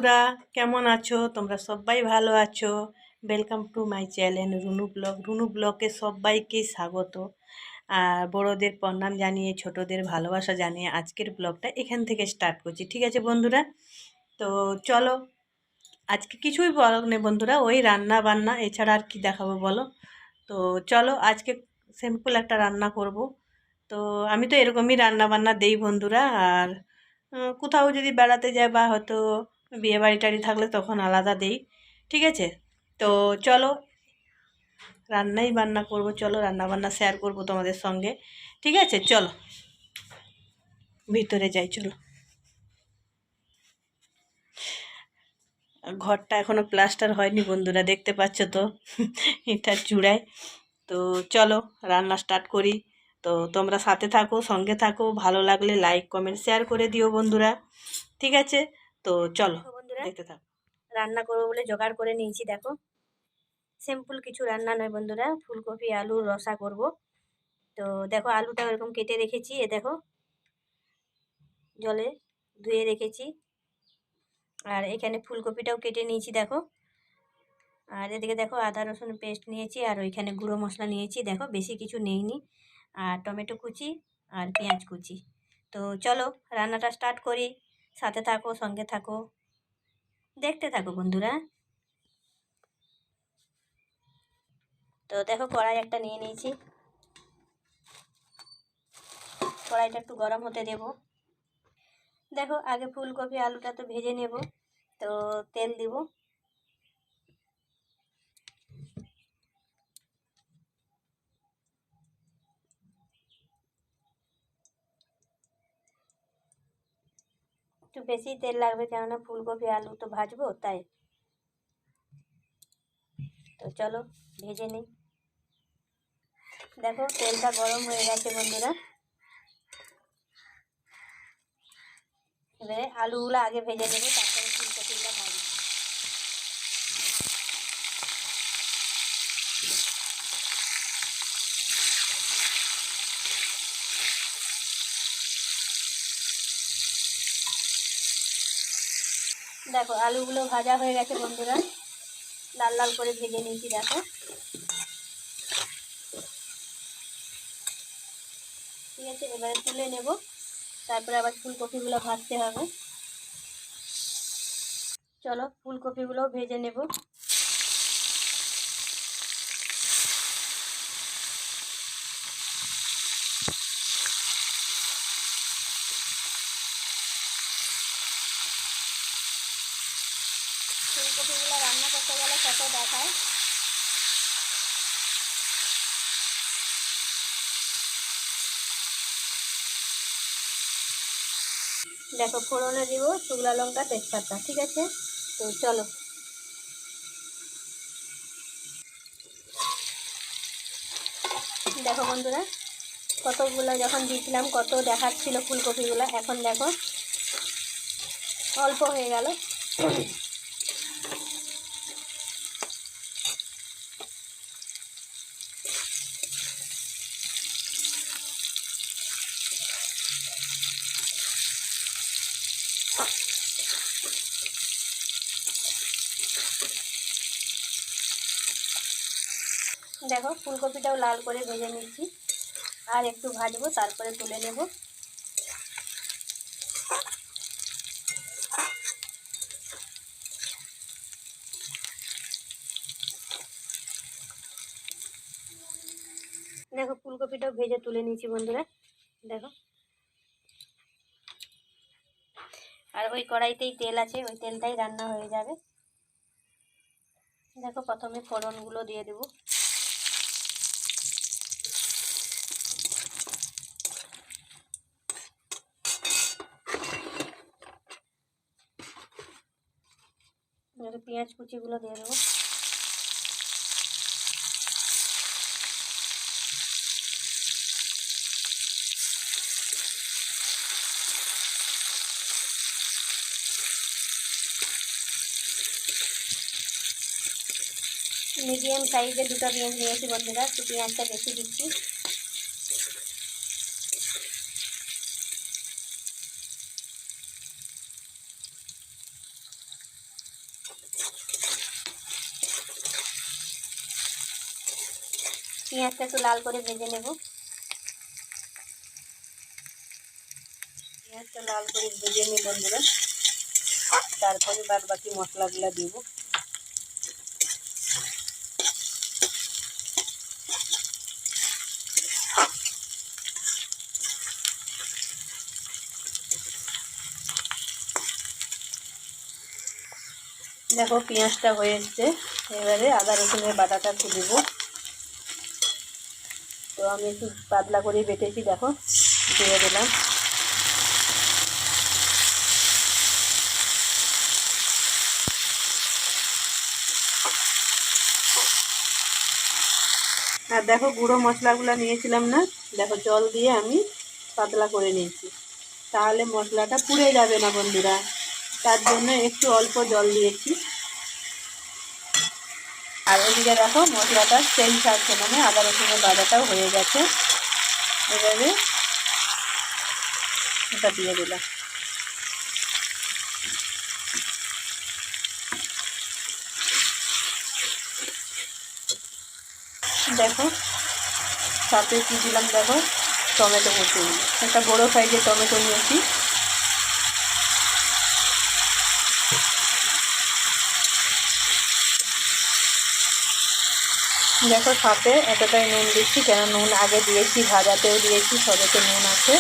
বন্ধুরা, কেমন আছো? তোমরা সবাই ভালো আছো? Welcome to my channel Runu ব্লগে সবাইকে স্বাগত। আর বড়োদের প্রণাম জানিয়ে ছোটদের ভালোবাসা জানিয়ে আজকের ব্লগটা এখান থেকে স্টার্ট করছি। ঠিক আছে বন্ধুরা, তো চলো। আজকে কিছুই বলো না বন্ধুরা, ওই রান্না বান্না, এছাড়া আর কি দেখাবো বলো? তো চলো, আজকে সিম্পল একটা রান্না করব। তো আমি তো এরকমই রান্না বান্না দেই বন্ধুরা। আর কোথাও যদি বেড়াতে যায় বা হয়তো বিয়ে বাড়ি টাড়ি থাকলে তখন আলাদা দেই। ঠিক আছে, তো চলো রান্নাই বান্না করব। চলো রান্না বান্না শেয়ার করব তোমাদের সঙ্গে। ঠিক আছে, চলো ভিতরে যাই, চলো। ঘরটা এখনো প্লাস্টার হয়নি বন্ধুরা, দেখতে পাচ্ছ তো এটার চূড়ায়। তো চলো রান্না স্টার্ট করি। তো তোমরা সাথে থাকো, সঙ্গে থাকো, ভালো লাগলে লাইক কমেন্ট শেয়ার করে দিও বন্ধুরা। ঠিক আছে, তো চলো বন্ধুরা দেখতে থাকো। রান্না করবো বলে জোগাড় করে নিয়েছি, দেখো। সিম্পল কিছু রান্না নয় বন্ধুরা, ফুলকপি আলুর রসা করব। তো দেখো আলুটা এরকম কেটে রেখেছি, এ দেখো জলে ধুয়ে রেখেছি। আর এখানে ফুলকপিটাও কেটে নিয়েছি দেখো। আর এদিকে দেখো আদা রসুন পেস্ট নিয়েছি, আর ওইখানে গুঁড়ো মশলা নিয়েছি দেখো, বেশি কিছু নেইনি। আর টমেটো কুচি আর পেঁয়াজ কুচি। তো চলো রান্নাটা স্টার্ট করি, সাথে থাকো, সঙ্গে থাকো, দেখতে থাকো বন্ধুরা। তো দেখো কড়াই একটা নিয়ে নিয়েছি, কড়াইটা একটু গরম হতে দেব। দেখো আগে ফুলকপি আলুটা তো ভেজে নেব। তো তেল দিব, একটু বেশি তেল লাগবে, কেননা ফুলকপি আলু তো ভাজবো তাই। তো চলো ভেজে নিই। দেখো তেলটা গরম হয়ে গেছে বন্ধুরা। এবারে আলুগুলো আগে ভেজে নেবো, তারপরে ফুলকপিগুলো ভাজবো। দেখো আলুগুলো ভাজা হয়ে গেছে বন্ধুরা, লাল লাল করে ভেজে নিয়েছি দেখো। ঠিক আছে, এবারে তুলে নেব, তারপরে আবার ফুলকপিগুলো ভাজতে হবে। চলো ফুলকপিগুলো ভেজে নেব। ফুলকপিগুলো রান্না করতে গেলে কত দেখায়। দেখো ফোড়নে দিব শুকনো লঙ্কা তেজপাতা। ঠিক আছে, তো চলো। দেখো বন্ধুরা, কতগুলো যখন দিয়েছিলাম কত দেখাচ্ছিল ফুলকপিগুলো, এখন দেখো অল্প হয়ে গেল। দেখো ফুলকপিটাও লাল করে ভেজে নিচ্ছি, আর একটু ভাজবো তারপরে তুলে নেব। দেখো ফুলকপিটাও ভেজে তুলে নিয়েছি বন্ধুরা, দেখো। আর ওই কড়াইতেই তেল আছে, ওই তেলটাই রান্না হয়ে যাবে। দেখো প্রথমে ফোড়নগুলো দিয়ে দেবো। পেঁয়াজ কুচিগুলো দিয়ে দেবো। মিডিয়াম সাইজের দুটো পেঁয়াজ নিয়েছি বন্ধুরা, একটু পেঁয়াজটা বেশি দিচ্ছি। পেঁয়াজটা একটু লাল করে ভেজে নেব। পেঁয়াজটা লাল করে ভেজে নিই বন্ধুরা, তারপরে বাদ বাকি মশলাগুলো দিব। দেখো পেঁয়াজটা হয়ে এসছে, এবারে আদা রসুনের বাটাটা একটু দেবো। তো আমি একটু পাতলা করেই বেটেছি, দেখো দিয়ে দিলাম। আর দেখো গুঁড়ো মশলাগুলো নিয়েছিলাম না, দেখো জল দিয়ে আমি পাতলা করে নিয়েছি, তাহলে মশলাটা পুড়ে যাবে না বন্ধুরা, তার জন্য একটু অল্প জল দিয়েছি। আর ওদিকে দেখো মশলাটা তেল ছাড়ছে, মানে আদা রসুনের বাটাটাও হয়ে গেছে। এবারে এটা দিয়ে দিলাম। দেখো সাথে কি দিলাম, দেখো টমেটো কুচি, একটা বড়ো সাইজের টমেটো নিয়েছি। দেখো সাথে এতটাই নুন দিচ্ছি, কেন নুন আগে দিয়েছি, ভাজাতেও দিয়েছি, সবেতে নুন আছে,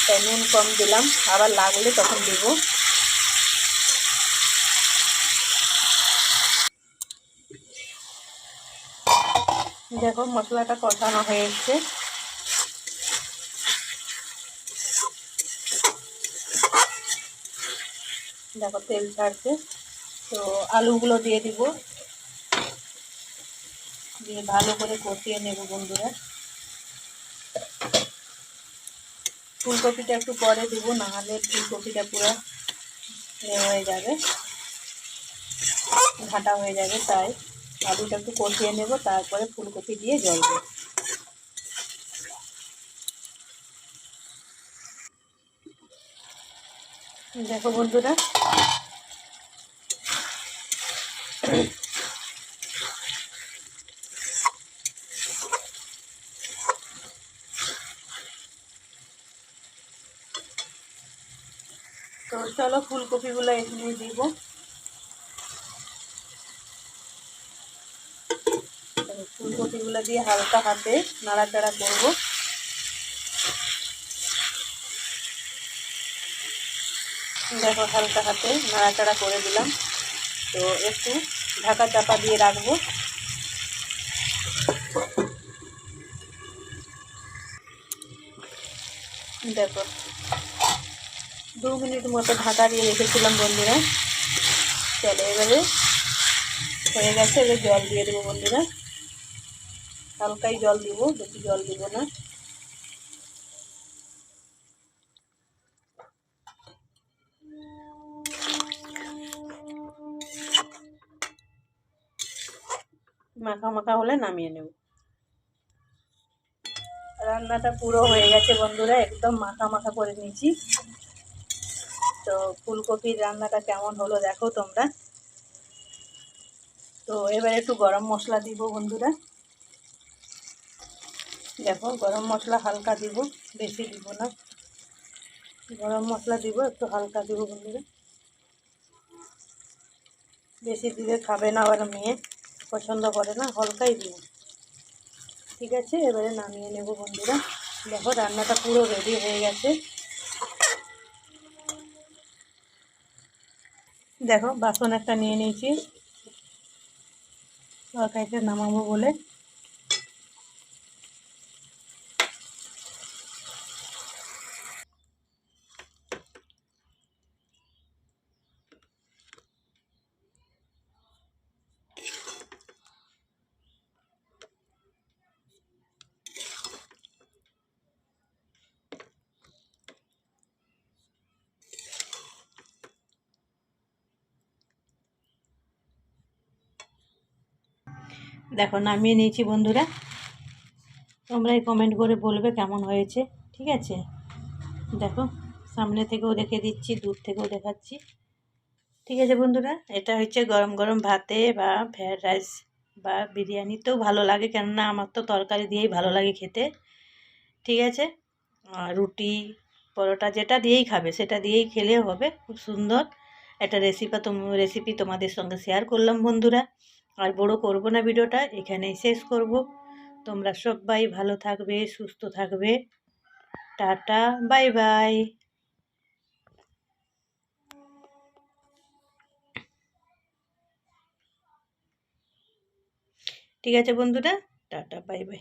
তাই নুন কম দিলাম, আবার লাগলে তখন দিব। দেখো মশলাটা কষানো হয়ে এসছে, দেখো তেল ছাড়ছে। তো আলুগুলো দিয়ে দিব, দিয়ে ভালো করে কষিয়ে নেব বন্ধুরা। ফুলকপিটা একটু পরে দেবো, নাহলে ফুলকপিটা পুরো হয়ে যাবে, ঘাটা হয়ে যাবে, তাই আলুটা একটু কষিয়ে নেব, তারপরে ফুলকপি দিয়ে জল দেব। দেখো বন্ধুরা তো চলো ফুলকপিগুলো এখানে দিব। ফুলকপিগুলো দিয়ে হালকা হাতে নাড়াচাড়া করব। দেখো হালকা হাতে নাড়াচাড়া করে দিলাম। তো একটু ঢাকা চাপা দিয়ে রাখবো। দেখো 2 মিনিট মতো ঢাকা দিয়ে রেখেছিলাম বন্ধুরা। চলো এবারে হয়ে গেছে, এবার জল দিয়ে দেবো বন্ধুরা, হালকাই জল দিব, বেশি জল দিব না। মাখা মাখা হলে নামিয়ে নেব। রান্নাটা পুরো হয়ে গেছে বন্ধুরা, একদম মাখা মাখা করে নিয়েছি। তো ফুলকপির রান্নাটা কেমন হলো দেখো তোমরা। তো এবার একটু গরম মশলা দিব বন্ধুরা। দেখো গরম মশলা হালকা দিব, বেশি দিব না। গরম মশলা দিব একটু হালকা দিব বন্ধুরা, বেশি দিলে খাবে না, আবার মেয়ে পছন্দ করে না, হালকাই দিব। ঠিক আছে, এবারে নামিয়ে নেব বন্ধুরা। দেখো রান্নাটা পুরো রেডি হয়ে গেছে। দেখো বাসন একটা নিয়ে নিয়েছি তরকারিটা নামাবো বলে। দেখো নামিয়ে নিয়েছি বন্ধুরা, তোমরাই কমেন্ট করে বলবে কেমন হয়েছে। ঠিক আছে, দেখো সামনে থেকেও দেখে দিচ্ছি, দূর থেকেও দেখাচ্ছি। ঠিক আছে বন্ধুরা, এটা হচ্ছে গরম গরম ভাতে বা ফ্রায়েড রাইস বা বিরিয়ানিতেও ভালো লাগে, কেননা আমার তো তরকারি দিয়েই ভালো লাগে খেতে। ঠিক আছে, রুটি পরোটা যেটা দিয়েই খাবে সেটা দিয়েই খেলে হবে। খুব সুন্দর একটা রেসিপি তোমাদের সঙ্গে শেয়ার করলাম বন্ধুরা। আর বড় করব না, ভিডিওটা এখানেই শেষ করব। তোমরা সবাই ভালো থাকবে, সুস্থ থাকবে। Tata, bye bye. ঠিক আছে বন্ধুরা, টাটা, বাই বাই।